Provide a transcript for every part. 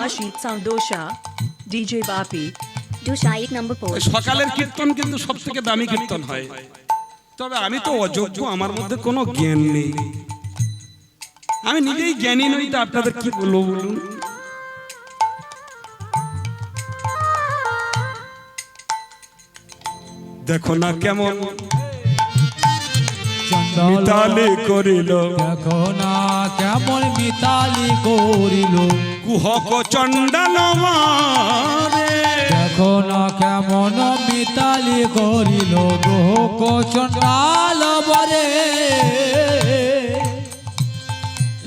Ashit Sound Dosha, DJ Bapi. Dosha 8 number post. সকালের কীর্তন কিন্তু সবথেকে দামি কীর্তন হয়। তবে আমি তো অযোগ্য, আমার মধ্যে কোনো জ্ঞান নেই, আমি নিজেই জ্ঞানী নই, তো আপনাদের কি বলবো বলুন। দেখো না কেমন মিতালি করিল, দেখো না কেমন মিতালি করিল, কুহক চণ্ডাল মারে। দেখো না কেমন মিতালি করিল, গ্রহ চণ্ডাল বরে।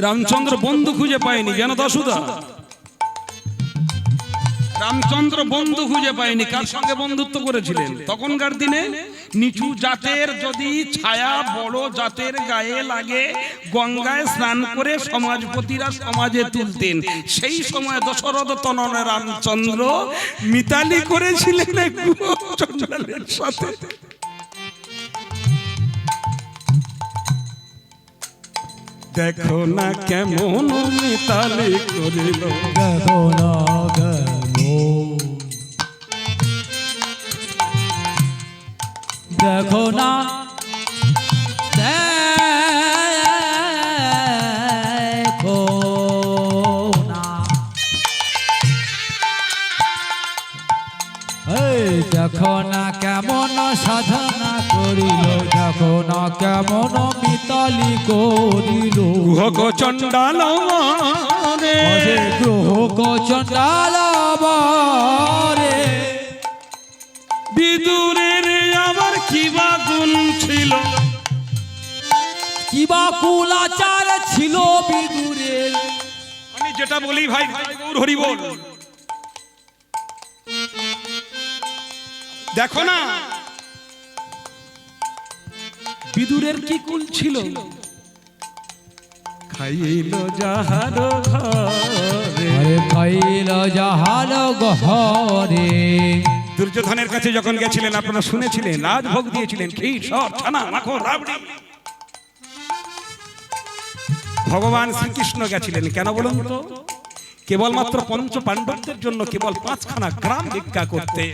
রামচন্দ্র বন্ধু খুঁজে পায়নি, যেন দশুদা রামচন্দ্র বন্ধু খুঁজে পায়নি। কার সঙ্গে বন্ধুত্ব করেছিলেন? তখনকার দিনে নিচু জাতের যদি ছায়া বড় জাতের গায়ে লাগে, গঙ্গায় স্নান করে সমাজপতিরা সমাজে তুলতেন। সেই সময় দশরথ তনয় রামচন্দ্র মিতালি করেছিলেন চণ্ডালের সাথে। দেখো না কেমন মিতালি করিল, দেখো না গেল, দেখো না দেখো না, এই দেখো না কেমন সাধনা করিল, দেখো না কেমন মিতালি করিল, গ্রহ চণ্ডাল মারে। গ্রহ চণ্ডাল বরে। বিদুরের আবার কিবা গুণ ছিল, কিবা কুলাচার ছিল বিদুরের। আমি যেটা বলি ভাই গৌর হরি বল। দেখো না বিদুরের কি কুল ছিল, খাইল যাহার ঘরে, আরে খাইল যাহার ঘরে। দুর্যোধনের কাছে যখন গেছিলেন আপনারা শুনেছিলেন, রাজভোগ দিয়েছিলেন, ক্ষীর সর ছানা মাখন রাবড়ি। ভগবান শ্রীকৃষ্ণ গেছিলেন কেন বলুন তো? কেবলমাত্র পঞ্চ পাণ্ডবদের জন্য কেবল 5খানা গ্রাম ভিক্ষা করতে।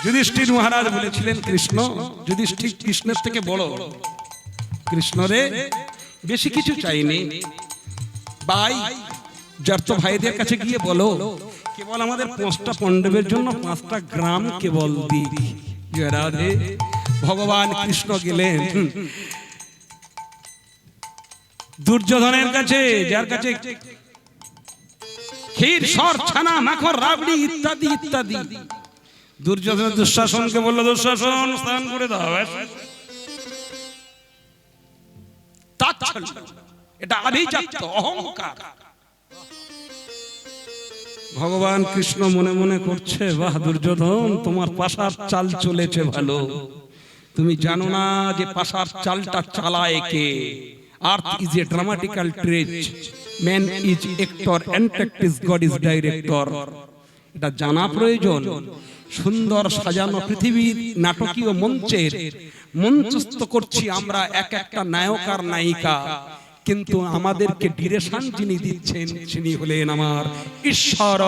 যুধিষ্ঠির মহারাজ বলেছিলেন, কৃষ্ণ, যুধিষ্ঠির কৃষ্ণের থেকে বড়, কৃষ্ণ রে বেশি কিছু চাইনি, ভাই যার ভাইদের কাছে গিয়ে বলো কেবল আমাদের 5টা পাণ্ডবের জন্য 5টা গ্রাম কেবল দিক। রাধে। ভগবান কৃষ্ণ গেলেন দুর্যোধনের কাছে, যার কাছে ক্ষীর সর ছানা মাখন রাবড়ি ইত্যাদি ইত্যাদি। দুর্যোধন দুঃশাসনকে বলল, দুঃশাসন স্নান করে দাও। এটা আভিজাত্য, অহংকার। ভগবান কৃষ্ণ মনে মনে করছে, বাহ দুর্যোধন, তোমার পাশার চাল চলেছে ভালো। তুমি জানো না যে পাশার চালটা চালায় কে? আর্থ ইজ এ ড্রামাটিক্যাল ট্রেজ, man is actor and practice god is director. এটা জানা প্রয়োজন। সুন্দর সাজানো পৃথিবীর নাটকীয় মঞ্চের মঞ্চস্থ করছি আমরা এক একটা নায়ক আর নায়িকা, কিন্তু আমাদেরকে ডিরেকশন যিনি দিচ্ছেন তিনি হলেন আমার ঈশ্বর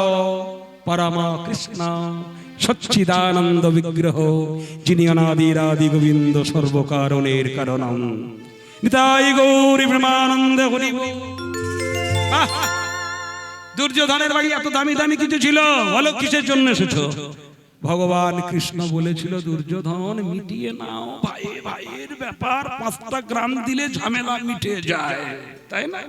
পরমা কৃষ্ণ সচ্চিদানন্দ বিগ্রহ, যিনি অনাদিরাদি গোবিন্দ সর্বকারণের কারণম। নিতাই গৌর ব্রহ্মানন্দ হরি বল। দুর্যোধনের বাড়ি এত দামি দামি কিছু ছিল, বলো কিসের জন্য এসেছো? ভগবান কৃষ্ণ বলেছিল, দুর্যোধন মিটিয়ে নাও, ভাই ভাইয়ের ব্যাপার, 5টা গ্রাম দিলে ঝামেলা মিটে যায়, তাই না?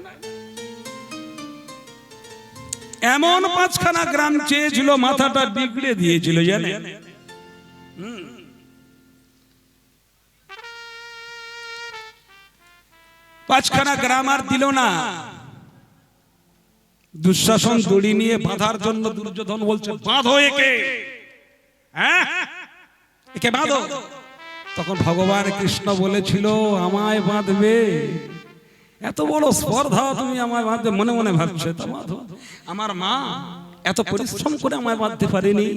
এমন 5খানা গ্রাম চেয়েছিল, মাথাটা বিগড়ে দিয়েছিল জানেন। 5খানা গ্রাম আর দিল না। দুঃশাসন দড়ি নিয়ে বাঁধার জন্য দুর্যোধন বলছে, বাঁধো একে, হ্যাঁ একে বাঁধো। তখন ভগবান কৃষ্ণ বলেছিল, আমায় বাঁধবে? এত বড় স্পর্ধা তুমি আমায় বাঁধবে? মনে মনে ভাবছে, তা বাঁধো। আমার মা এত পরিশ্রম করে আমায় বাঁধতে পারেনি,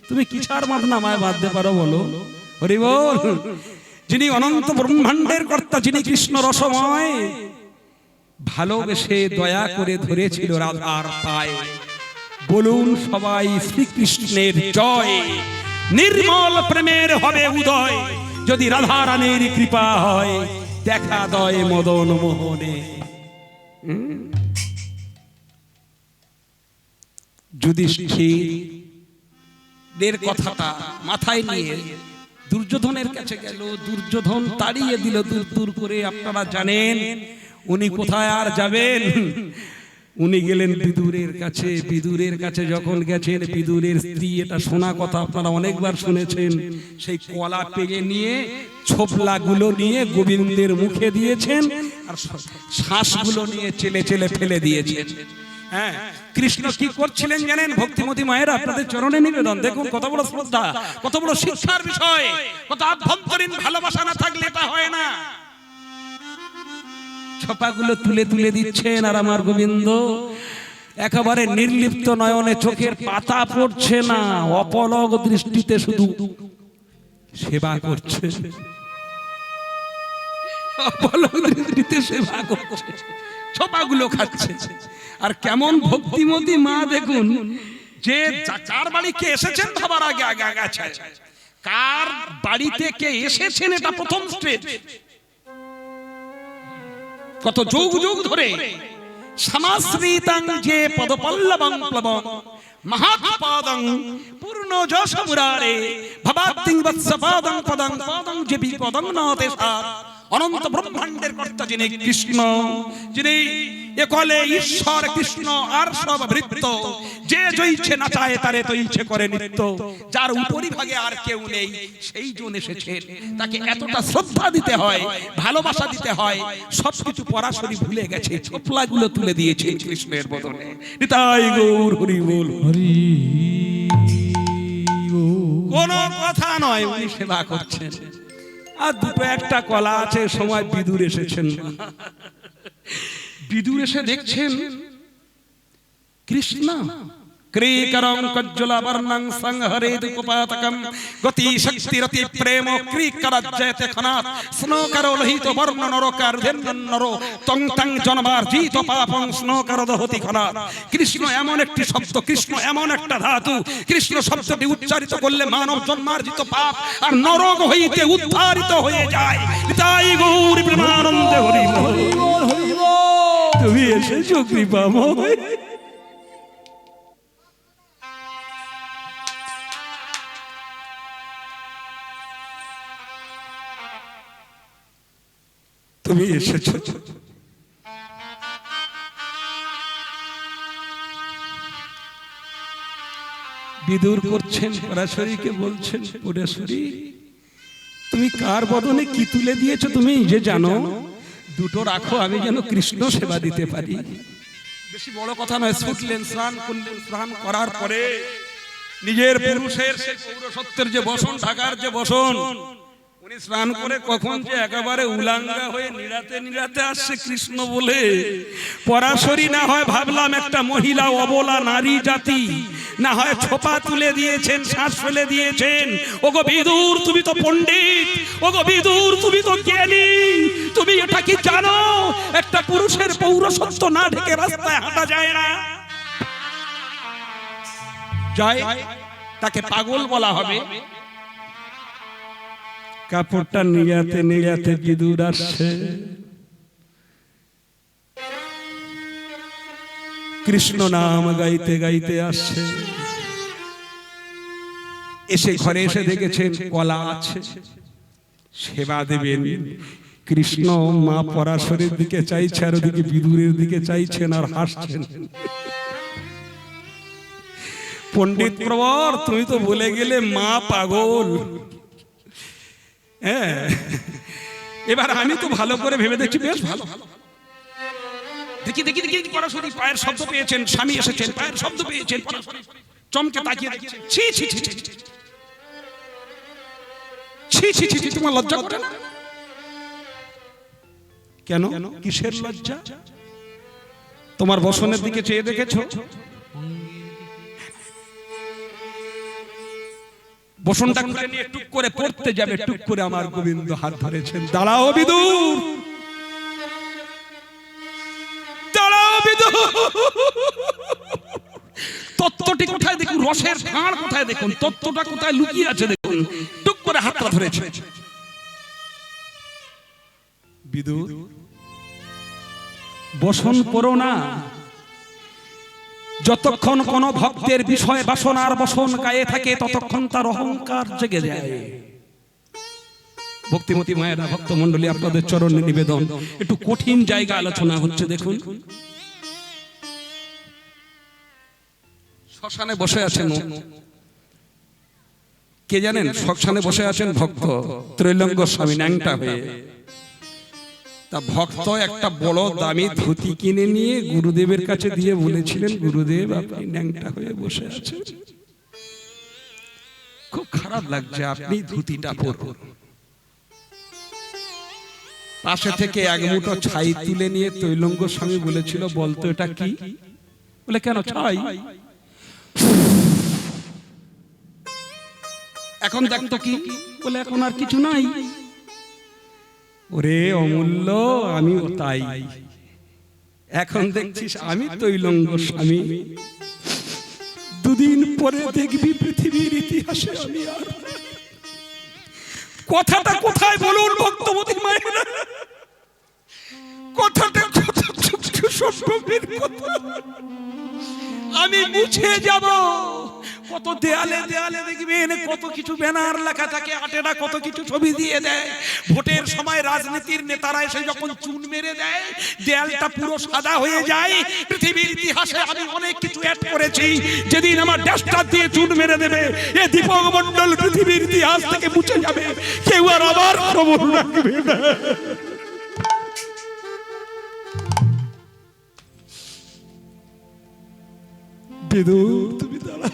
তুমি কি ছাড় বাঁধনা আমায় বাঁধতে পারো বলো? হরি বল। যিনি অনন্ত ব্রহ্মাণ্ডের কর্তা, যিনি কৃষ্ণ রসময়, ভালোবেসে দয়া করে ধরেছিল রাধার পায়ে। বলুন সবাই শ্রীকৃষ্ণের জয়। নির্মল প্রেমের হবে উদয়, যদি রাধা রানীর কৃপা হয়, দেখা দয় মদন মোহনে। যুধিষ্ঠিরের কথাটা মাথায় নিয়ে দুর্যোধনের কাছে গেল। দুর্যোধন তাড়িয়ে দিল দূর দূর করে। আপনারা জানেন উনি কোথায় আর যাবেন? উনি গেলেন বিদুরের কাছে। বিদুরের কাছে যখন গেছেন, বিদুরের স্ত্রী, এটা শোনা কথা আপনারা অনেকবার শুনেছেন, সেই কলা পেয়ে নিয়ে ছোপলাগুলো নিয়ে গোবিন্দের মুখে দিয়েছেন, আর শ্বাসগুলো নিয়ে চেলে চেলে ফেলে দিয়েছেন। হ্যাঁ, কৃষ্ণ কি করছিলেন জানেন? ভক্তিমতী মায়েরা, আপনাদের চরণে নিবেদন, দেখুন কত বড় শ্রদ্ধা, কত বড় শিক্ষার বিষয়, কত আভ্যন্তরীণ ভালোবাসা না থাকলে এটা হয় না। ছোপাগুলো তুলে তুলে দিচ্ছেন, আর আমার গোবিন্দ একেবারে নির্লিপ্ত নয়নে, চোখের পাতা পড়ছে না, অপলক দৃষ্টিতে শুধু সেবা করছে, অপলক দৃষ্টিতে সেবা করছে, ছোপাগুলো খাচ্ছে। আর কেমন ভক্তিমতী মা দেখুন, যে কার বাড়ি কে এসেছেন ভাবার আগে আগে আগাছে, কার বাড়িতে কে এসেছেন এটা প্রথম স্টেজ। কত যুগ যুগ ধরে সমাশ্রিতাং যে পদপল্লবং প্লবং মহাৎপাদং পূর্ণ যশ মুরারে ভবাত্তিং বৎসপাদং পদং পদং যে বিপদং নতেসা। অনন্ত ব্রহ্মাণ্ডের কর্তা যিনি কৃষ্ণ, যিনি একলে ঈশ্বর কৃষ্ণ আর সব ভৃত্য, যে জয়ছে নাচায় তারে তৈছে করে নিত্য, যার উপরিভাগে আর কেউ নেই, সেই জন এসেছেন। তাকে এতটা শ্রদ্ধা দিতে হয়, ভালোবাসা দিতে হয়, সবকিছু পরাশরি ভুলে গেছে, ছোপলাগুলো তুলে দিয়েছে কৃষ্ণের বদনে। নিতাই গৌর হরি বল। হরি কোন কথা নয়, উনি সেবা করছেন। আর দুটো একটা কলা আছে, সময় বিদুর এসেছেন। বিদুর এসে দেখছেন কৃষ্ণ ক্রীকরং কজ্জলা বর্ণং সংহরেদ কুপাতকম গতি শক্তি রতি প্রেম ক্রীকরাজ্যতে খনাত স্নোকরো লোহিত বর্ণ নরকার ধেন্নর তং তং জনমার্জিত পাপং স্নোকর দহতি খনাত। কৃষ্ণ এমন একটি শব্দ, কৃষ্ণ এমন একটা ধাতু, কৃষ্ণ শব্দটি উচ্চারিত করলে মানব জন্মার্জিত পাপ আর নরক হইতে উদ্ধারিত হয়ে যায়। তাই গৌর প্রেমানন্দে হরি বল। তুমি এসেছো কৃপাময়। তুমি এসেছো। বিদুর করছেন, পরাশরীকে বলছেন, পরাশরী তুমি কার বদনে কি তুলে দিয়েছো তুমি যে জানো, দুটো রাখো, আমি যেন কৃষ্ণ সেবা দিতে পারি। বেশি বড় কথা নয়, ছুটলেন, স্নান করলেন, স্নান করার পরে নিজের পুরুষের সেই পৌরসত্বের যে বসন, ঢাকার যে বসন, উনি স্নান করে কখন যে একেবারে উলাঙ্গা হয়ে নিরাতে নিরাতে আসছে কৃষ্ণ বলে। পরাশরী না হয় ভাবলাম একটা মহিলা, অবলা নারী জাতি, না হয় ছোপা তুলে দিয়েছেন, শ্বাস ফেলে দিয়েছেন। ওগো বিদুর তুমি তো পণ্ডিত, ওগো বিদুর তুমি তো জ্ঞানী, তুমি এটা কি জানো একটা পুরুষের পৌরসত্ব না ঢেকে রাস্তায় হাঁটা যায় না? যায়, তাকে পাগল বলা হবে। কাপড়টা নিয়াতে নিয়াতে বিদুর আসছে। কৃষ্ণ নাম গাইতে গাইতে আসছে। এসে ঘরে এসে দেখেছেন কলা আছে, সেবা দেবেন। কৃষ্ণ মা পরাশরের দিকে চাইছে, আর ওদিকে বিদুরের দিকে চাইছেন আর হাসছেন। পণ্ডিত প্রবর, তুমি তো বলে গেলে মা পাগল। হ্যাঁ, এবার আমি তো ভালো করে ভেবে দেখছি, বেশ ভালো। দেখি দেখি দেখি পরাশরী পায়ের শব্দ পেয়েছেন, স্বামী এসেছেন, পায়ের শব্দ পেয়েছেন, চমকে তাকিয়ে দেখছেন। ছি ছি ছি ছি ছি ছি ছি ছি, তোমার লজ্জা করে না? কেন, কিসের লজ্জা? তোমার বসনের দিকে চেয়ে দেখেছো? বসনটা খুলে নিয়ে টুক করে পড়তে যাবে, টুক করে আমার গোবিন্দ হাত ধরেছেন। দাঁড়াও বিদুর, তত্ত্বটি কোথায় দেখুন, রসের ভাঁড় কোথায় দেখুন, তত্ত্বটা কোথায় লুকিয়ে আছে দেখুন। টুক করে হাতটা ধরেছে। বিদুর, বসন করো না। যতক্ষণ কোন ভক্তের বিষয় বাসনার বসন গায়ে থাকে ততক্ষণ তার অহংকার জেগে যায়। ভক্তিমতী মায়েরা, ভক্ত মন্ডলী, আপনাদের চরণে নিবেদন, একটু কঠিন জায়গা আলোচনা হচ্ছে দেখুন। শ্মশানে বসে আছেন কে জানেন? শ্মশানে বসে আছেন ভক্ত ত্রৈলঙ্গ স্বামী ন্যাংটা হয়ে। তা ভক্ত একটা বড় দামি ধুতি কিনে নিয়ে গুরুদেবের কাছে দিয়ে বলেছিলেন, গুরুদেব আপনি ন্যাংটা হয়ে বসে আছেন, খুব খারাপ লাগছে, আপনি ধুতিটা পরুন। পাশে থেকে এক মুঠো ছাই তুলে নিয়ে ত্রৈলঙ্গ স্বামী বলেছিল, বলতো এটা কি? বলে কেন ছাই? এখন দেখতো কি? বলে এখন আর কিছু নাই। ওরে অমূল্য, আমিও তাই। এখন দেখছিস আমি ত্রৈলঙ্গ স্বামী, দুদিন পরে দেখবি পৃথিবীর ইতিহাসে আমি আর। কথাটা কোথায় বলুন ভক্তমতী মায়েরা, কথাটা আমি মুছে যাব। কত দেয়ালে দেয়ালে দেখবেন কত কিছু ব্যানার লেখা থাকে, আটেরা কত কিছু ছবি দিয়ে দেয়। ভোটের সময় রাজনীতির নেতারা এসে যখন চুন মেরে দেয়, দেয়ালটা পুরো সাদা হয়ে যায়। পৃথিবীর ইতিহাসে আমি অনেক কিছু অ্যাড করেছি। যেদিন আমার ডাস্টার দিয়ে চুন মেরে দেবে, এ দীপক মণ্ডল পৃথিবীর ইতিহাস থেকে মুছে যাবে, কেউ আর আবার খবর রাখবে না। বিদুর, তুমি দাঁড়া।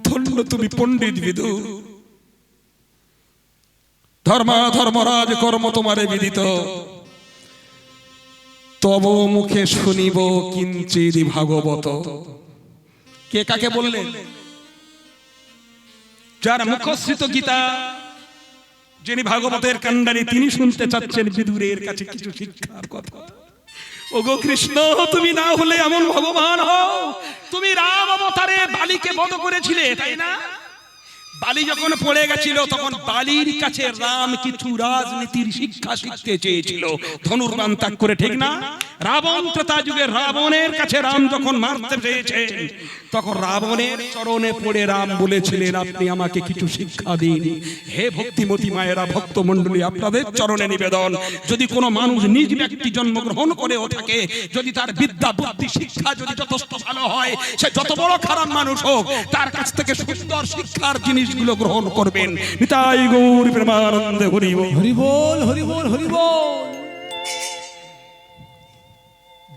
ধন্য তুমি পণ্ডিত বিদুর, ধর্মরাজ কর্ম তোমারে বিদিত, তব মুখে শুনিব কিঞ্চিদ ভাগবত। কে কাকে বললেন? যার মুখশ্রিত গীতা, যিনি ভাগবতের কান্ডারি, তিনি শুনতে চাচ্ছেন বিদুরের কাছে কিছু শিক্ষার কথা। ওগো কৃষ্ণ, তুমি না হলে এমন ভগবান হও। তুমি রাম অবতারে বালিকে বধ করেছিলে, তাই না? বালি যখন পড়ে গেছিল তখন বালির কাছে রাম কিছু রাজনীতির শিক্ষা শিখতে চেয়েছিল, ধনুর্বাণ ত্যাগ করে, ঠিক না? রাবণ ত্রেতা যুগে রাবণের কাছে রাম যখন মারতে চেয়েছেন, তখন রাবণের চরণে পড়ে রাম বলেছিলেন, আপনি আমাকে কিছু শিক্ষা দিন। হে ভক্তিমতী মায়েরা, ভক্ত মণ্ডলী, আপনাদের চরণে নিবেদন, যদি কোনো মানুষ নিজ ব্যক্তি জন্মগ্রহণ করেও থাকে, যদি তার বিদ্যা বুদ্ধি শিক্ষা যদি যথেষ্ট ভালো হয়, সে যত বড় খারাপ মানুষ হোক, তার কাছ থেকে সুন্দর শিক্ষার জিনিসগুলো গ্রহণ করবেন। নিতাই গৌর প্রেমানন্দে হরি বল, হরি বল, হরি বল, হরি বল।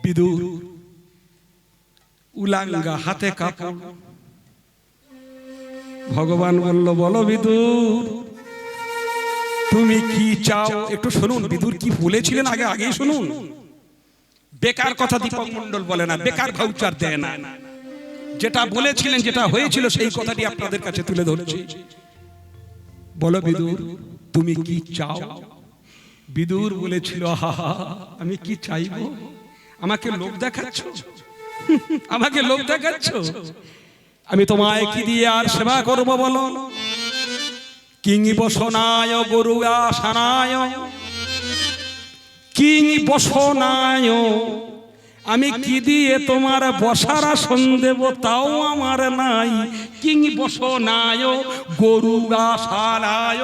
বিদুর উলাঙ্গা, হাতে কাপড়। ভগবান বলল, বলো বিদুর তুমি কি চাও? একটু শুনুন বিদুর কি বলেছিলেন, আগেই শুনুন। বেকার কথা দীপক মণ্ডল বলে না, বেকার ভাউচার দেয় না। যেটা বলেছিলেন, যেটা হয়েছিল, সেই কথাটি আপনাদের কাছে তুলে ধরছি। বলো বিদুর তুমি কি চাও? বিদুর বলেছিল, আহা, আমি কি চাইবো? আমাকে লোক দেখাচ্ছ, আমাকে লোক দেখাচ্ছ? আমি তোমায় কি দিয়ে আর সেবা করব বলো? কিং বসনায় গরু আসানায়, কিং বসনায়, আমি কি দিয়ে তোমার বসার আসন দেব, তাও আমার নাই। কিং বসনায় গরু আসানায়,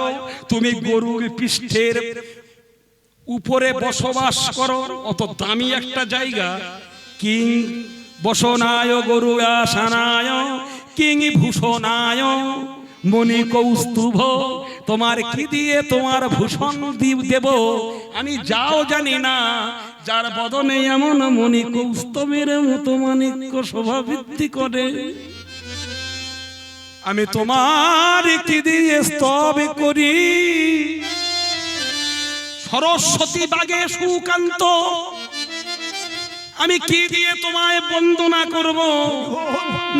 তুমি গরুর পৃষ্ঠের উপরে বসবাস করো, অত দামি একটা জায়গা। কিং বসনায় গরু আসানায়, কিং ভূষণায় মণি কৌস্তুভ, তোমার কি দিয়ে তোমার ভূষণ দেব? আমি যাও জানি না, যার বদনে এমন মণি কৌস্তবের মতো মাণিক্য শোভা বৃদ্ধি করে। আমি তোমার কি দিয়ে স্তব করি? সরস্বতী বাগে সুকান্ত, আমি কি দিয়ে তোমায় বন্দনা করব?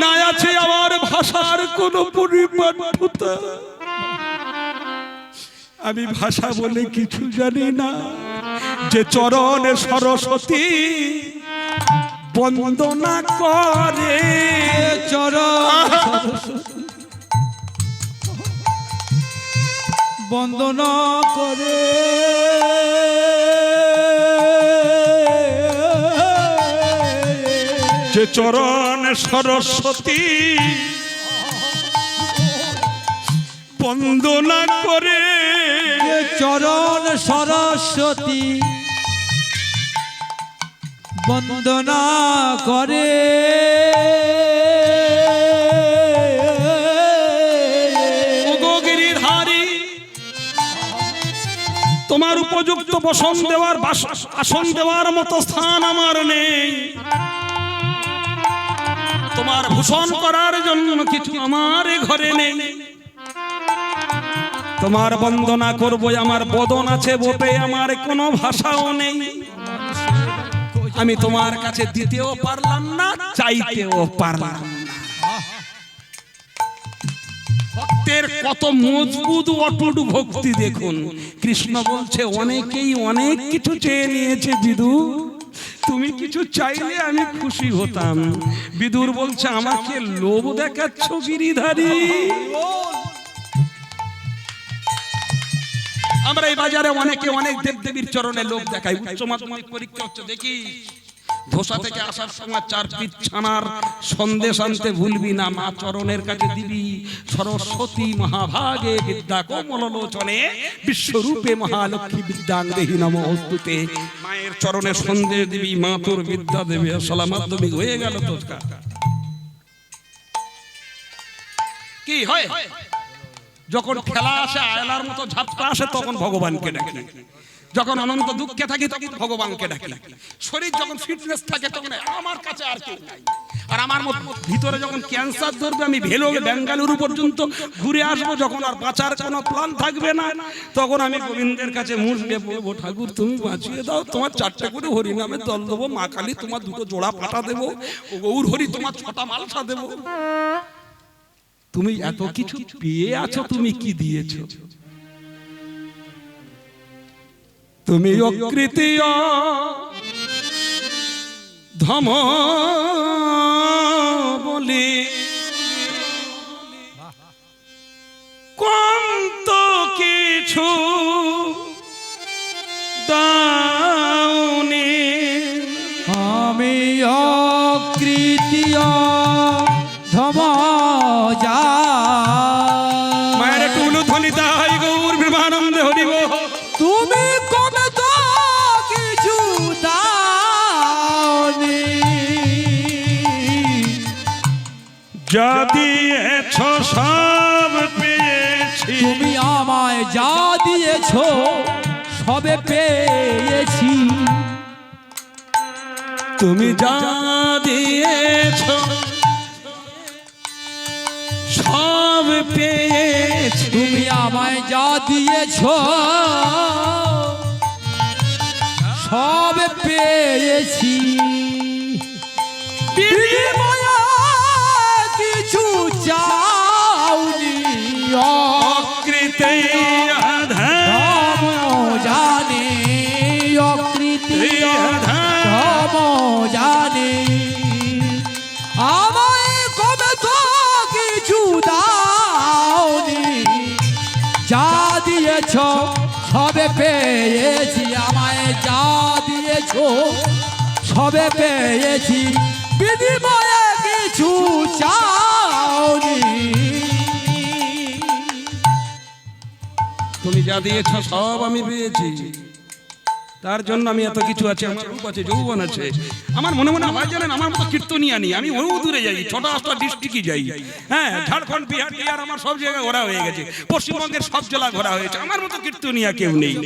না আছে আমার ভাষার কোন পরিপাঠ্যতা। আমি ভাষা বলে কিছু জানি না, যে চরণে সরস্বতী বন্দনা করে, চরণ বন্দনা করে, যে চরণে সরস্বতী বন্দনা করে, চরণ সরস্বতী বন্দনা করে। তোমার উপযুক্ত বসন দেওয়ার আসন দেওয়ার মতো স্থান আমার নেই, তোমার ভূষণ করার জন্য কিছু আমার ঘরে নেই। তোমার বন্দনা করব, আমার বদন আছে বটে, আমার কোনো ভাষাও নেই। আমি তোমার কাছে দিতেও পারলাম না, চাইতেও পারলাম না। ভক্তের কত মজবুত অটুট ভক্তি দেখুন। কৃষ্ণ বলছে অনেকেই অনেক কিছু চেয়ে নিয়েছে বিদু, তুমি কিছু চাইলে আমি খুশি হতাম। বিদুর বলছে আমাকে লোভ দেখাচ্ছ গিরিধারী। আমরা এই বাজারে অনেকে অনেক দেবদেবীর চরণে লোভ দেখাই। উচ্চ মাধ্যমিক পরীক্ষা হচ্ছে, দেখি ধোসা থেকে আসার সময় 4 পিস ছানার সন্দেশ আনতে ভুলবি না, মা চরণের কাছে দিবি। সরস্বতী মহাভাগে বিদ্যা কমলোচনে বিশ্বরূপে মহালক্ষ্মী বিদ্যাং দেহি নমস্তুতে। মায়ের চরণে সন্দেশ দিবি, মা তোর বিদ্যা দেবে। আসলে মাধ্যমিক হয়ে গেল তো কি হয়, যখন খেলা আসে আয়লার মতো ঝাপটা আসে তখন ভগবানকে ডাকি, যখন অনন্ত দুঃখে থাকি তখন ভগবানকে ডাকি। শরীর যখন ফিটনেস থাকে তখন আমার কাছে আর কেউ নাই। আর আমার ভিতরে যখন ক্যান্সার ধরবে, আমি ভেলোরে বেঙ্গালুরু পর্যন্ত ঘুরে আসবো, যখন আর বাঁচার কোনো প্ল্যান থাকবে না, তখন আমি গোবিন্দের কাছে মুখ দিয়ে বলবো, ঠাকুর তুমি বাঁচিয়ে দাও, তোমার 4টে করে হরিনামের দল দেবো, মা কালী তোমার 2টো জোড়া পাঠা দেবো, গৌর হরি তোমার 6টা মালসা দেবো। তুমি এত কিছু পেয়ে আছো, তুমি কি দিয়েছো? তুমি অকৃতীয় ধম বলি কম তো কিছু দাওনি। আমি অকৃতীয় ধম যা। মায়ের টুলু ধ্বনি তাই গৌর ব্রহ্মানন্দে হরিব। তুমি কবে তো কিছু দাওনি, যা দিয়েছ সব পেয়েছি। তুমি আমায় যা দিয়েছো সবে পেয়েছি। তুমি যা দিয়েছ সব পেয়েছি। তুমি আমায় যা দিয়েছো সব পেয়েছি। বিনিময়ে কিছু চাওনি, অকৃতে ধম জানে, অকৃতি ধম জানে। আমায় কবে তো কিছু দাওনি, যা দিয়েছ সবে পেয়েছি। আমায় যা দিয়েছ সবে পেয়েছি, বিনিময়ে কিছু চাওনি। তুমি যা দিয়েছ সব আমি পেয়েছি, তার জন্য আমি এত কিছু আছে। আমার রূপ আছে, যৌবন আছে। আমার মনে মনে হয় জানেন, আমার মতো কীর্তনিয়া নেই। আমি বহু দূরে যাই, 6টা ডিস্ট্রিক্টই যাই। হ্যাঁ, ঝাড়খণ্ড, বিহার, টিহার আমার সব জায়গায় ঘোরা হয়ে গেছে, পশ্চিমবঙ্গের সব জেলা ঘোরা হয়েছে। আমার মতো কীর্তনিয়া কেউ নেই।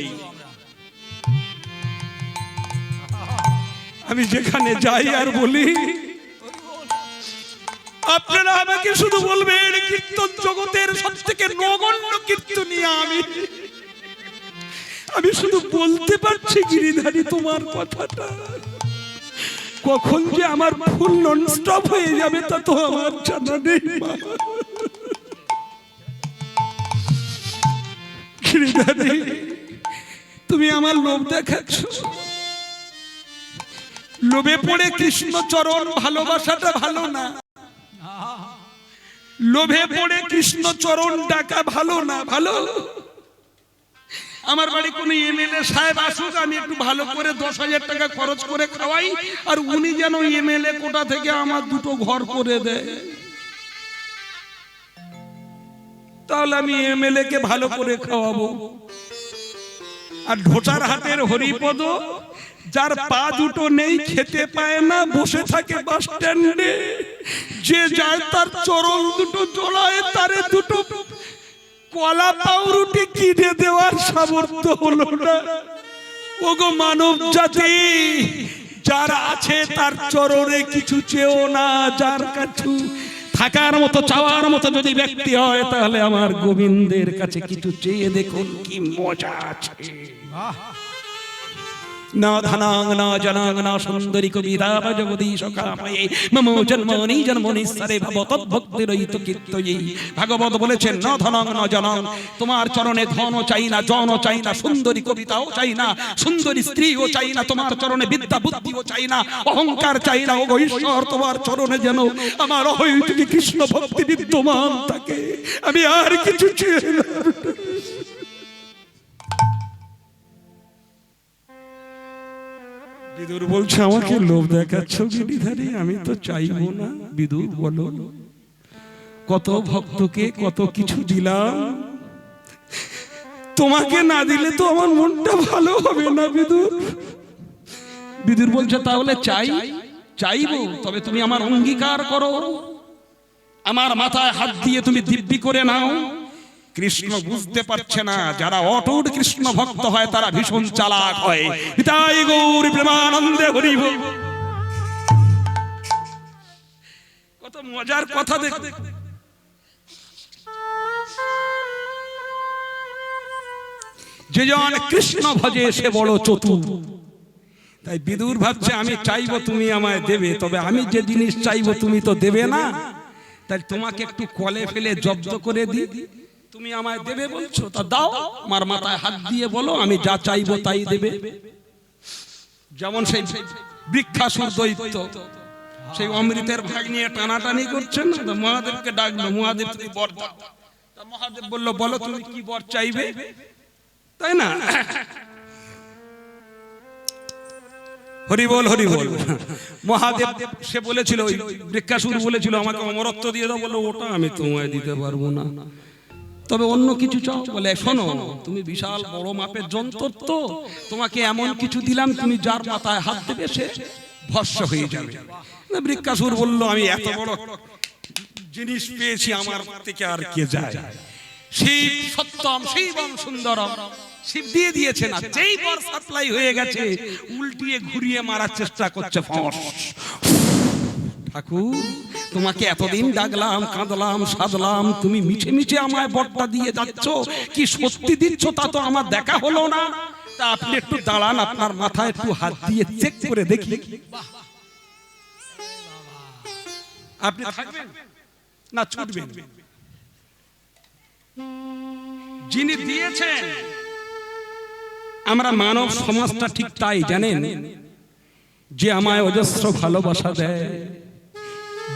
আমি যেখানে যাই আর বলি, আপনারা আমাকে শুধু বলবেন কীর্তন জগতের সবথেকে নগণ্য কীর্তনিয়া আমি শুধু বলতে পারছি গিরিধারী তোমার কথাটা। কখন যে আমার ফুল নন স্টপ হয়ে যাবে তা তো আমার জানা নেই। গিরিধারী, তুমি আমার লোভ দেখাচ্ছ। লোভে পড়ে কৃষ্ণ চরণ ভালোবাসাটা ভালো না, লোভে পড়ে কৃষ্ণ চরণ ডাকা ভালো না। ভালো আমার বাড়ি কোন এমএলএ সাহেব আসুক, আমি একটু ভালো করে 10,000 টাকা খরচ করে খাওয়াই, আর উনি যেন এমএলএ কোটা থেকে আমার দুটো ঘর করে দেয়, তাহলে আমি এমএলএ কে ভালো করে খাওয়াবো। আর ঢোটার হাটের হরিপদ, যার পা দুটো নেই, খেতে পায় না, বসে থাকে বাস স্ট্যান্ডে, যে যায় তার চরণ দুটো জড়ায়, তারে দুটো কলা পাউরুটি কিনে দেওয়ার সামর্থ্য হলো না। ওগো মানব জাতি, যার আছে তার চরণে কিছু চেও না, যার কাছে থাকার মতো চাওয়ার মতো যদি ব্যক্তি হয়, তাহলে আমার গোবিন্দের কাছে কিছু চেয়ে দেখুন, কি মজা আছে। না ধনাং না জনাং না সুন্দরী কবিতা জগদীশ কাময়ে মম জন্মনি জন্মনি সরে ভব তদ্ভক্তিরহিত কীর্তয়ে। ভাগবত বলেছেন, না ধনাং না জনাং, তোমার চরণে ধনও চাই না, জনও চাই না, সুন্দরী কবিতাও চাই না, সুন্দরী স্ত্রীও চাই না, তোমার চরণে বিদ্যা বুদ্ধিও চাই না, অহংকার চাই না। ওগো ঈশ্বর, তোমার চরণে যেন আমার অহৈতুকী কৃষ্ণ ভক্তি বিদ্যমান থাকে, আমি আর কিছু চাই না। বিদুর বলছে, আমাকে লোভ দেখাচ্ছ গিরিধারী, আমি তো চাইবো না। বিদুর বলো, কত ভক্তকে কত কিছু দিলাম, তোমাকে না দিলে তো আমার মনটা ভালো হবে না বিদুর। বিদুর বলছে, তাহলে চাইবো, তবে তুমি আমার অঙ্গীকার করো, আমার মাথায় হাত দিয়ে তুমি দিব্যি করে নাও। কৃষ্ণ বুঝতে পারছে না, যারা অটুট কৃষ্ণ ভক্ত হয় তারা ভীষণ চালাক হয়। নিতাই গৌর প্রেমানন্দে হরি বল। কত মজার কথা দেখ। যে জন কৃষ্ণ ভজে সে বড় চতুর। তাই বিদুর ভাবছে, আমি চাইবো তুমি আমায় দেবে, তবে আমি যে জিনিস চাইবো তুমি তো দেবে না, তাই তোমাকে একটু কলে ফেলে জব্দ করে দিই, তুমি আমায় দেবে বলছো, তা দাও, আমার মাথায় হাত দিয়ে বলো, আমি যা চাইবো তাই দেবে। যেমন সেই বৃক্ষাসুর দৈত্য, সেই অমৃতের ভাগ নিয়ে টানাটানি করছেন, মহাদেবকে ডাকলো, মহাদেব তুমি বর দাও। মহাদেব বলল, বলো তুমি কি বর চাইবে, তাই না? হরি বল হরি বল। মহাদেব সে বলেছিল, ওই বৃক্ষাসুর বলেছিল, আমাকে অমরত্ব দিয়ে দাও, বললো ওটা আমি তোমায় দিতে পারবো না, তবে অন্য কিছু চাও। বলে, শোনো, তুমি বিশাল বড় মাপের যন্ত্র, তো তোমাকে এমন কিছু দিলাম, তুমি যার মাথায় হাত দেবে সে ভস্ম হয়ে যাবে। বৃক্ষাসুর বলল, আমি এত বড় জিনিস পেয়েছি, আমার থেকে আর কে যায়? শিব সত্যম শিবম সুন্দরম, শিব দিয়ে দিয়েছে না, যেই বর সাপ্লাই হয়ে গেছে উল্টিয়ে ঘুরিয়ে মারার চেষ্টা করছে। ঠাকুর, তোমাকে এতদিন ডাকলাম, কাঁদলাম, সাধলাম, তুমি মিছে মিছে আমায় বরটা দিয়ে যাচ্ছ, কি সত্যি দিচ্ছ তা তো আমার দেখা হলো না। তা আপনি একটু দাঁড়ান, আপনার মাথায় একটু হাত দিয়ে চেক করে দেখি। আপনি থাকবেন না ছুটবেন? যিনি দিয়েছেন, আমরা মানব সমাজটা ঠিক তাই জানেন, যে আমায় অজস্র ভালোবাসা দেয়,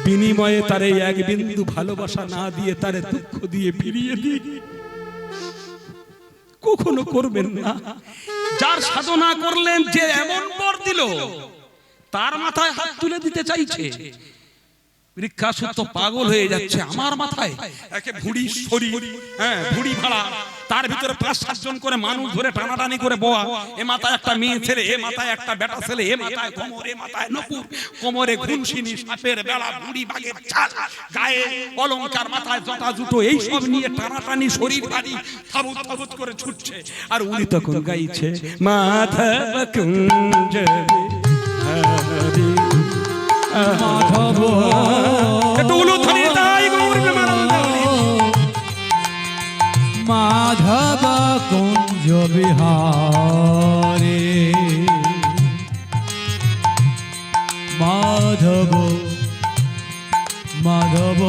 বিনিময়ে তারে এক বিন্দু ভালোবাসা না দিয়ে তারে দুঃখ দিয়ে ফিরিয়ে দিই, কখনো করবেন না। যার সাধনা করলেন, যে এমন বর দিল, তার মাথায় হাত তুলে দিতে চাইছে। বৃক্ষাসুর তো পাগল হয়ে যাচ্ছে, আমার মাথায় একে ভুড়ি শরীর, হ্যাঁ ভুড়ি ভাড়া, তার ভিতরে 5-7 জন করে মানুষ ধরে টানাটানি করে বোয়া, এ মাথায় একটা মেয়ে ছেলে, এ মাথায় একটা বেটা ছেলে, এ মাথায় কোমর, এ মাথায় নকুর, কোমরে ঘুনসিনি, সাপের বেলা, বুড়ি বাঘের চাল, গায়ে অলংকার, মাথায় জটা জুটো, এই সব নিয়ে টানাটানি শরীর বাড়ি থাবুত থাবুত করে ছুটছে। আর উনি তখন গাইছে, মাধব কুঞ্জ হরি মাধব, একটু উলুধ্বনি তাই গৌর প্রেমানন্দে হরি। মাধব কুঞ্জ বিহারে, মাধব মাধব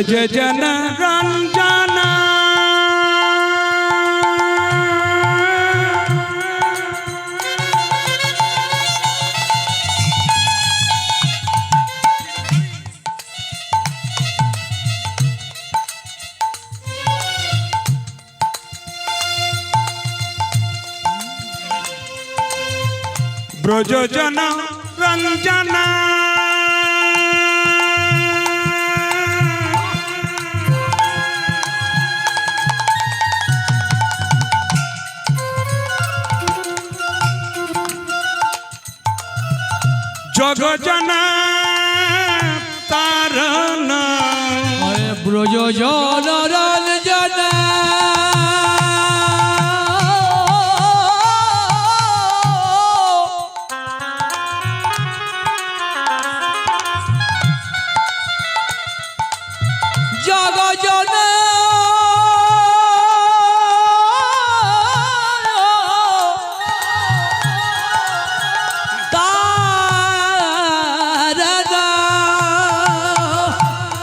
ব্রজ জন রঞ্জনা ব্রজ জন রঞ্জনা জগজনা তারণ ব্রজ জন রঞ্জনা জগজনা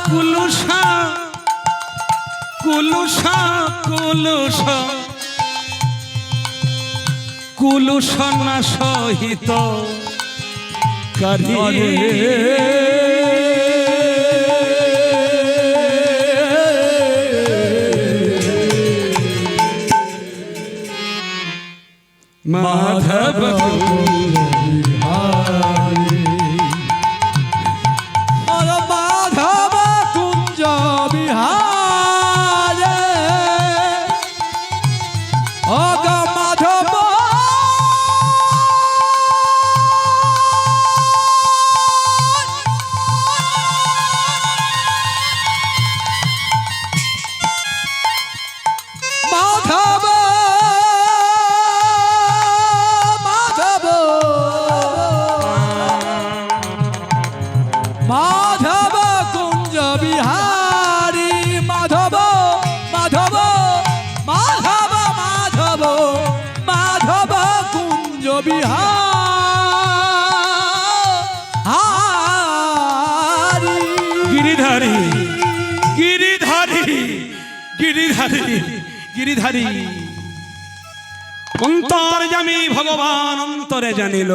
কুলুষা কুলুষা কুলুষা কুলুষনা সহিত করি মাধব মাধব কুঞ্জ বিহারে অগ মাধব মাধব মাধব মাধব কুঞ্জ বিহারী মাধব মাধব মাধব মাধব মাধব কুঞ্জ বিহারী গিরিধারী গিরিধারী গিরিধারী গিরিধারী অন্তর্যামী ভগবান অন্তরে জানিল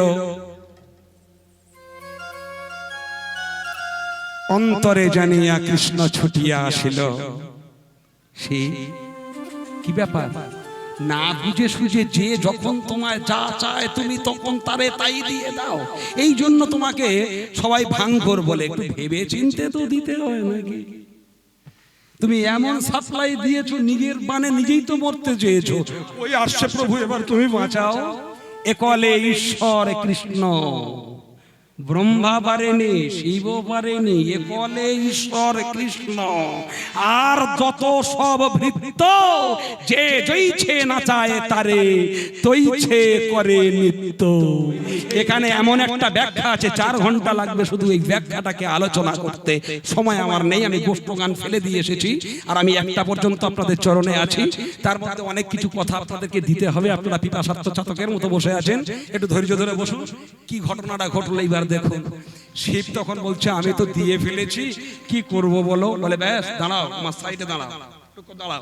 অন্তরে জানিয়া কৃষ্ণ ছুটিয়া আসিল সে কি ব্যাপার না বুঝে সুঝে যে যখন তোমায় যা চায় তুমি তখন তারে তাই দিয়ে দাও এই জন্য তোমাকে সবাই ভাঙঘর বলে একটু ভেবে চিনতে তো দিতে হয় নাকি তুমি এমন সাপ্লাই দিয়েছো নিজের বানে নিজেই তো মরতে চেয়েছো ওই আসছে প্রভু এবার তুমি বাঁচাও একলে ঈশ্বর কৃষ্ণ ব্রহ্মা পারেনি শিব পারেনি একলে ঈশ্বর কৃষ্ণ আর যত সব ভৃত্য যে জইছে নাচায় তারে তৈছে করে নিত্য এখানে এমন একটা ব্যাখ্যা আছে 4 ঘন্টা লাগবে শুধু এই ব্যাখ্যাটাকে আলোচনা করতে সময় আমার নেই আমি গোষ্ঠ গান ফেলে দিয়ে এসেছি আর আমি 1টা পর্যন্ত আপনাদের চরণে আছি তার মধ্যে অনেক কিছু কথা আপনাদেরকে দিতে হবে আপনারা পিপাসার্থ চাতকের মতো বসে আছেন একটু ধৈর্য ধরে বসুন কি ঘটনাটা ঘটলো এইবার দেখুন শিব তখন বলছে আমি তো দিয়ে ফেলেছি কি করব বলো বলে ব্যাস দাঁড়াও আমার সাইডে দাঁড়াও একটু দাঁড়াও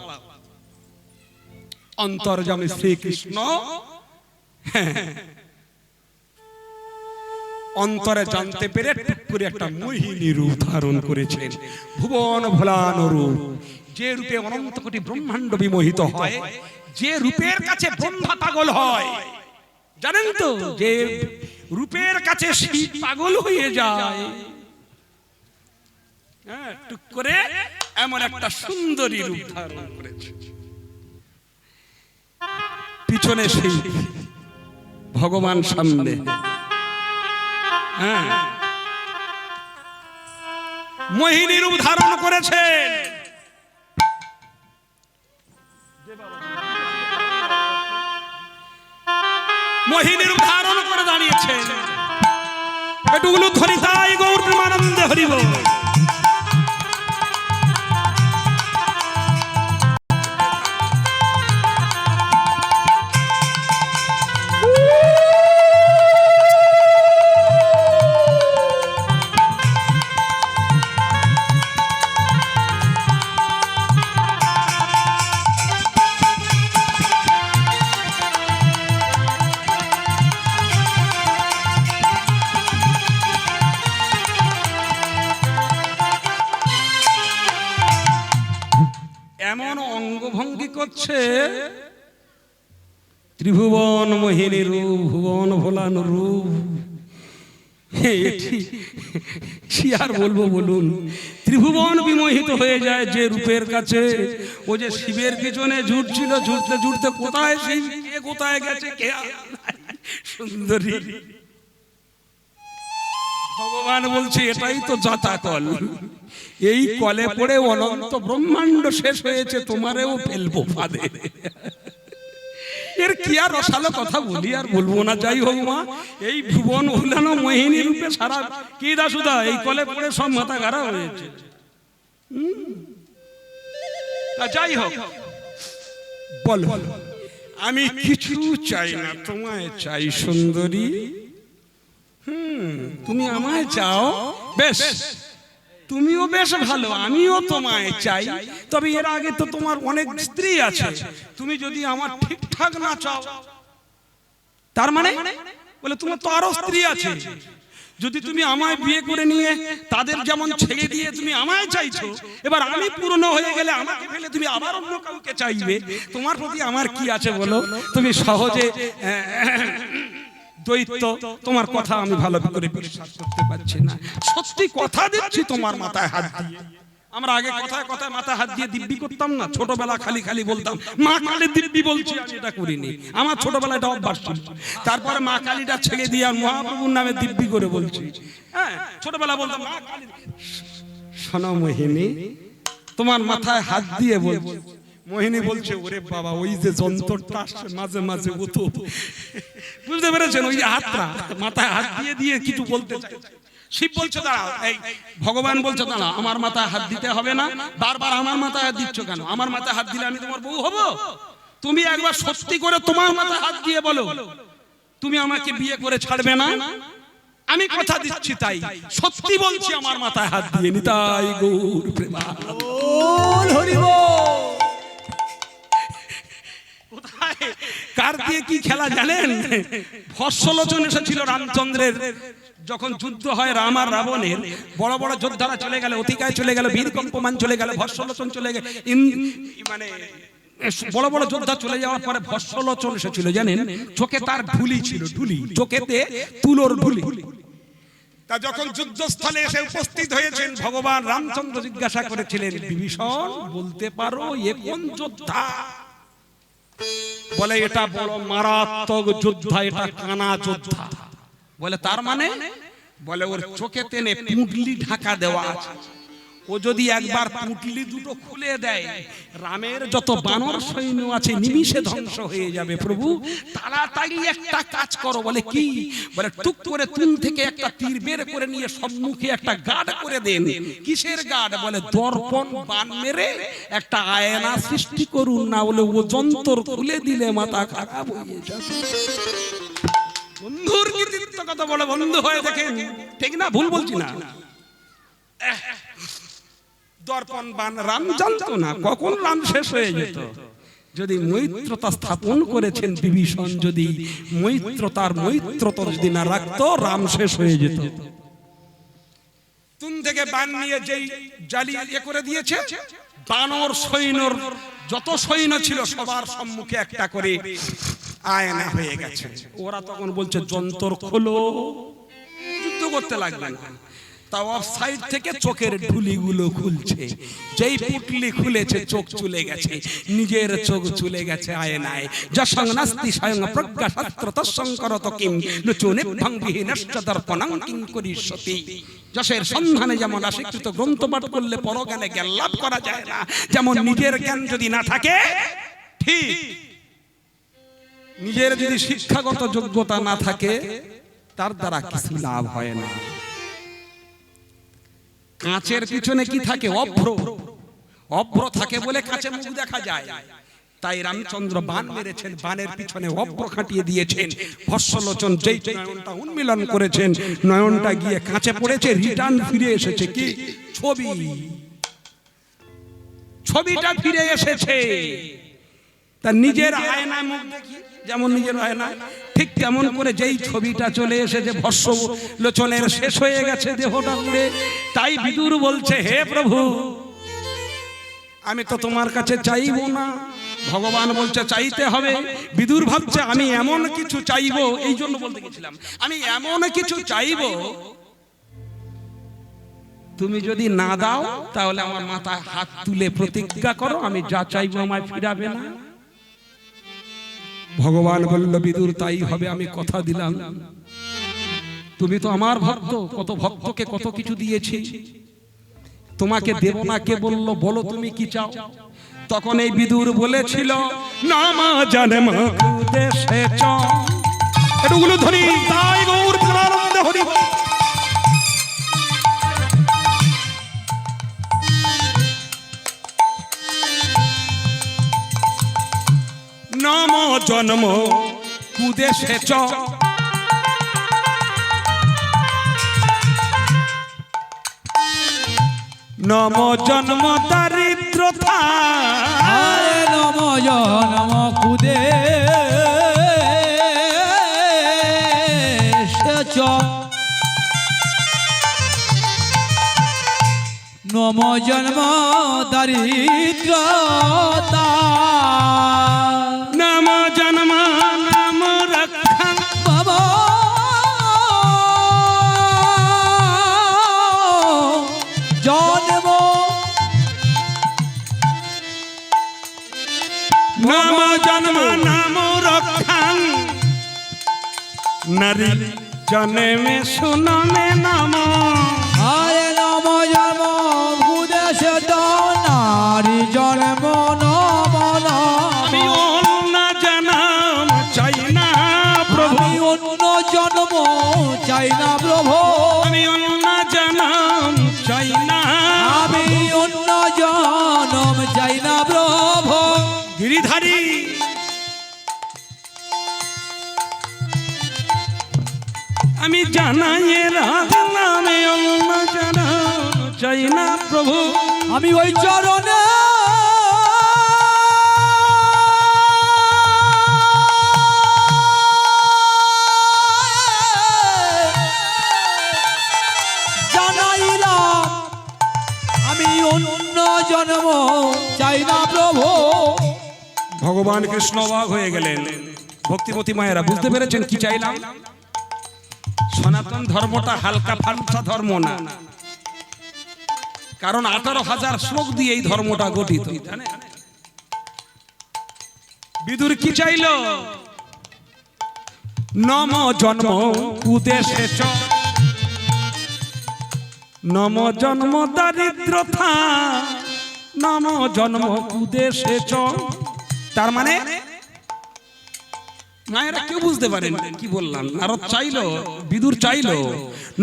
অন্তর্যামী শ্রীকৃষ্ণ অন্তরে জানতে পেরে টুক করে একটা মোহিনী রূপ ধারণ করেছেন ভুবন ভোলানো রূপ যে রূপে অনন্ত কোটি ব্রহ্মাণ্ড বিমোহিত হয় যে রূপের কাছে ব্রহ্মা পাগল হয় জানেন তো যে রূপের কাছে শিব পাগল হয়ে যায় হ্যাঁ টুক করে এমন একটা সুন্দরী রূপ ধারণ করেছে পিছনে সেই ভগবান সামনে হ্যাঁ মোহিনী রূপ ধারণ করেছেন মোহিনী রূপ ধারণ করে দাঁড়িয়েছেন এটুকুলো ধরি তাই গৌর প্রেমানন্দে হরি বল করছে ত্রিভুবন মোহিনী রূপ, ভুবন ভোলান রূপ। এটি কি আর বলবো বলুন, ত্রিভুবন বিমোহিত হয়ে যায় যে রূপের কাছে। ও যে শিবের পিছনে ঝুটছিল, ঝুটতে ঝুটতে কোথায় শিব, কে কোথায় গেছে, কে সুন্দরী। ভগবান বলছে এটাই তো জাতাকল, এই কলে পড়ে অনন্ত ব্রহ্মাণ্ড শেষ হয়েছে, তোমারেও ফেলবো ফাঁদে। এর কি আর রসালো কথা বলি, আর বলবো না। যাই হোক মা, এই ভুবন ভুলানো মোহিনী রূপে সারা কি দাসুদা এই কলে পড়ে সব মাথা খারা হয়েছে। যাই হোক, বলো আমি কিছু চাই না, তোমায় চাই সুন্দরী। তুমি আমায় চাও, বেশ, তুমিও বেশ ভালো, আমিও তোমায় চাই। তবে এর আগে তো তোমার অনেক স্ত্রী আছে, তুমি যদি আমার ঠিকঠাক না চাও, তার মানে বলে তোমার তো আরো স্ত্রী আছে, যদি তুমি আমায় বিয়ে করে নিয়ে তাদের যেমন ছেড়ে দিয়ে তুমি আমায় চাইছো, এবার আমি পুরনো হয়ে গেলে আমাকে ফেলে তুমি আবার অন্য কাউকে চাইবে, তোমার প্রতি আমার কি আছে বলো? তুমি সহজে দৈত্য, তোমার কথা আমি ভালো করে বিশ্বাস করতে পারছি না। সত্যি কথা দিচ্ছি, তোমার মাথায় হাত দিয়ে। আমরা আগে কথায় কথায় মাথায় হাত দিয়ে দিব্যি করতাম না, ছোটবেলা খালি খালি বলতাম মা কালী দিব্যি বলছি, আমি এটা করিনি, আমার ছোটবেলায় এটা অভ্যাস ছিল। তারপরে মা কালীটা ছেড়ে দিয়ে আর মহাপ্রভুর নামে দিব্যি করে বলছি। হ্যাঁ, ছোটবেলা বলতাম মা কালী। শোনো মোহিনী, তোমার মাথায় হাত দিয়ে বলছি। মোহিনী বলছে ওরে বাবা, ওই যে যন্ত্রটা আসছে মাঝে মাঝে, ও তো বুঝতে পেরেছেন, ওই যে হাতটা মাথায় হাত দিয়ে দিয়ে কিছু বলতে চাই। শিব বলছে দাঁড়াও, এই ভগবান বলছে দাঁড়াও, আমার মাথায় হাত দিতে হবে না, বারবার আমার মাথায় হাত দিচ্ছ কেন? আমার মাথায় হাত দিলে আমি তোমার বউ হব? তুমি একবার সত্যি করে তোমার মাথায় হাত দিয়ে বলো তুমি আমাকে বিয়ে করে ছাড়বে না। আমি কথা দিচ্ছি, তাই সত্যি বলছি, আমার মাথায় হাত দিয়ে। নিতাই গৌর প্রেমানন্দ। বল হরি বল। কার দিয়ে কি খেলা জানেন? ভস্মলোচন এসেছিল রামচন্দ্রের, যখন যুদ্ধ হয় রাম আর রাবণের, বড় বড় যোদ্ধারা চলে গেল, অতিকায় চলে গেল, বীর কম্পমান চলে গেল, ভস্মলোচন চলে গেল, মানে বড় বড় যোদ্ধা চলে যাওয়ার পরে ভস্মলোচন এসেছিল জানেন, চোখে তার ঢুলি ছিল, ঢুলি, চোখেতে তুলোর ঢুলি। তা যখন যুদ্ধস্থলে এসে উপস্থিত হয়েছেন, ভগবান রামচন্দ্র জিজ্ঞাসা করেছিলেন বিভীষণ বলতে পারো এ কোন যোদ্ধা? বলে এটা বড় মারাত্মক যোদ্ধা, এটা কানা যোদ্ধা। বলে তার মানে? বলে ওর চোখে তেনে পুঁটলি ঢাকা দেওয়া আছে, ও যদি একবার পুঁটলি দুটো খুলে দেয়, রামের যত বানর সৈন্য আছে নিমিষে ধ্বংস হয়ে যাবে। প্রভু তাড়াতাড়ি একটা কাজ করো। বলে কি? বলে টুক করে তুন থেকে একটা তীর বের করে নিয়ে সম্মুখে একটা গার্ড করে দেন। কিসের গার্ড? বলে দর্পণ বান মেরে একটা আয়না সৃষ্টি করুন, না বলে ও যন্ত্র খুলে দিলে মাথা খারাপ হয়ে যাবে। বন্ধুর কৃতিত্ব কত বড়, বন্ধু হয়ে দেখেন, ঠিক না? ভুল বলছি না। দর্পণ বান, রাম জানতো না কখন রাম শেষ হয়ে যেত। যদি মৈত্রতা স্থাপন করেছেন বিভীষণ, যদি মৈত্রতা যদি না রাখতো, রাম শেষ হয়ে যেত। তুন থেকে বান নিয়ে যেই জালি করে দিয়েছে, বানর সৈন্যর যত সৈন্য ছিল সবার সম্মুখে একটা করে আয়না হয়ে গেছে। ওরা তখন বলছে যন্ত্র খোলো, যুদ্ধ করতে লাগলেন। তাও অফ সাইড থেকে চোখের ঢুলিগুলো খুলছে, যেই পুটলি খুলেছে চোখ চলে গেছে, নিজের চোখ চলে গেছে আয়নায়। যশং নাস্তি স্বয়ং প্রজ্ঞা শাস্ত্র তৎসংকরত কিম লোচনে ভঙ্গিহীনশ্চ দর্পণং কিং করিষ্যতি। যশের সন্ধানে যেমন আশিকৃত গ্রন্থ পাঠ করলে পরজ্ঞানে জ্ঞান লাভ করা যায় না, যেমন নিজের জ্ঞান যদি না থাকে, ঠিক নিজের যদি শিক্ষাগত যোগ্যতা না থাকে, তার দ্বারা কিছু লাভ হয় না। কাঁচের পিছনে কি থাকে? অভ্র। অভ্র থাকে বলে কাঁচে মুখ দেখা যায়। তাই রামচন্দ্র বান মেরেছেন, বানের পিছনে অভ্র খাটিয়ে দিয়েছেন। ভস্মলোচন যেই নয়নটা উন্মিলন করেছেন, নয়নটা গিয়ে কাঁচে পড়েছে, রিটার্ন ফিরে এসেছে কি? ছবি। ছবিটা ফিরে এসেছে। তা নিজের আয়নায় মুখ দেখি, যেমন নিজের আয়নায়, ঠিক তেমন করে যেই ছবিটা চলে এসেছে, ভস্মলোচনের শেষ হয়ে গেছে দেহটা পুড়ে। তাই বিদুর বলছে হে প্রভু, আমি তো তোমার কাছে চাইবো না, ভগবান বলছে চাইতে হবে। বিদুর ভাবছে আমি এমন কিছু চাইবো, এই জন্য বলতে গেছিলাম আমি এমন কিছু চাইবো তুমি যদি না দাও তাহলে আমার মাথায় হাত তুলে প্রতিজ্ঞা করো আমি যা চাইবো আমায় ফিরাবে না। ভগবান বলল বিদুর তাই হবে, আমি কথা দিলাম। তুমি তো আমার ভক্ত, কত ভক্তকে কত কিছু দিয়েছি, তোমাকে দেব না কে বললো, বলো তুমি কি চাও। তখন এই বিদুর বলেছিল নামা জানে মা দেশে চ, এটুকুলো ধরি তাই গৌর প্রেমানন্দে হরি বল। নাম জন্ম কুদেশে চ, নম জন্ম দারিদ্রতা, নম জন্ম কুদেশে চ, নম জন্ম দারিদ্রতা, নাম জন্ম নাম রক্ষা, বাবা জন্ম নাম জন্ম নাম রক্ষা, নারী জন্মে শুনমে নাম, আরে নম জন্ম ভূদেশে নারী জন্ম নম আমি অন্য জন্ম চাই না প্রভু, আমি অন্য জন্ম চাই না প্রভু, আমি অন্য জন্ম চাই না, আমি অন্য জন্ম চাই না প্রভু। গিরিধারী আমি জানাই রামে অন্য জন্ম চাই না প্রভু, আমি ওই চরণে জানাইলাম আমি অন্য জন্ম চাই না প্রভু। ভগবান কৃষ্ণ অবাক হয়ে গেলেন। ভক্তিমতী মায়েরা বুঝতে পেরেছেন কি চাইলাম? সনাতন ধর্মটা হালকা ফালসা ধর্ম না, কারণ 18,000 শ্লোক দিয়ে এই ধর্মটা গঠিত। বিদুর কি চাইল? নম জন্ম কুদেশে চ, নম জন্ম দারিদ্রতা, নম জন্ম কুদেশে চ। তার মানে মায়েরা কেউ বুঝতে পারেন কি বললাম। নারদ চাইলো, বিদুর চাইলো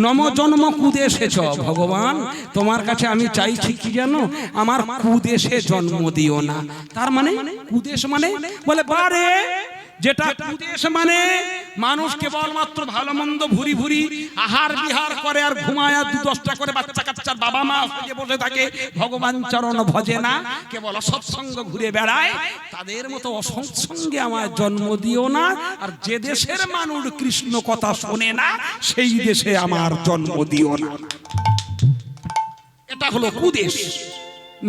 নম জন্ম কুদেশে চ, ভগবান তোমার কাছে আমি চাইছি কি জানো, আমার কুদেশে জন্ম দিও না। তার মানে কুদেশ মানে বলে বারে, যেটা কুদেশ মানে মানুষ কেবলমাত্র ভালো মন্দ ভুরি ভুরি আহার বিহার করে আর ঘুমায়, আর 2-10টা করে বাচ্চা কাচ্চার বাবা মা হয়ে বসে থাকে, ভগবান চরণ ভজে না, কেবল অসৎসঙ্গ ঘুরে বেড়ায়, তাদের মতো অসৎসঙ্গে আমার জন্ম দিও না। আর যে দেশের মানুষ কৃষ্ণ কথা শোনে না সেই দেশে আমার জন্ম দিও না। এটা হলো কুদেশ।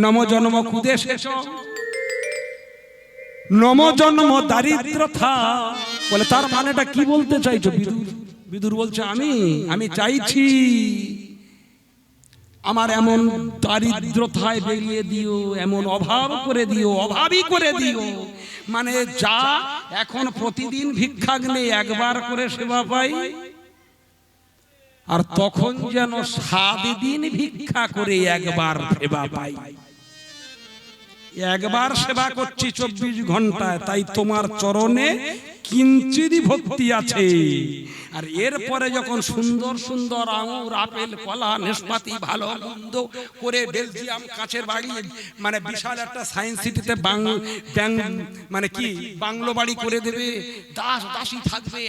নম জন্ম কুদেশে চ, নম জন্ম দারিদ্রতা, বলে তার মানেটা কি বলতে চাইছো বিদুর? বিদুর বলছে আমি চাইছি আমার এমন দারিদ্রতায় বেরিয়ে দিও, এমন অভাব করে দিও, অভাবী করে দিও, মানে যা এখন প্রতিদিন ভিক্ষাগ্নে একবার করে সেবা পাই, আর তখন যেন 7 দিন ভিক্ষা করে একবার সেবা পাই। একবার সেবা করছি 24 ঘন্টায়, তাই তোমার চরণে কিঞ্চিত ভক্তি আছে। আর এরপরে যখন সুন্দর সুন্দর আঙুর আপেল কলা নাশপাতি ভালো মন্দ করে বেলজিয়াম কাঁচের বাড়ি, মানে বিশাল একটা সায়েন্স সিটিতে মানে কি বাংলো বাড়ি করে দেবে, দাস দাসী থাকবে।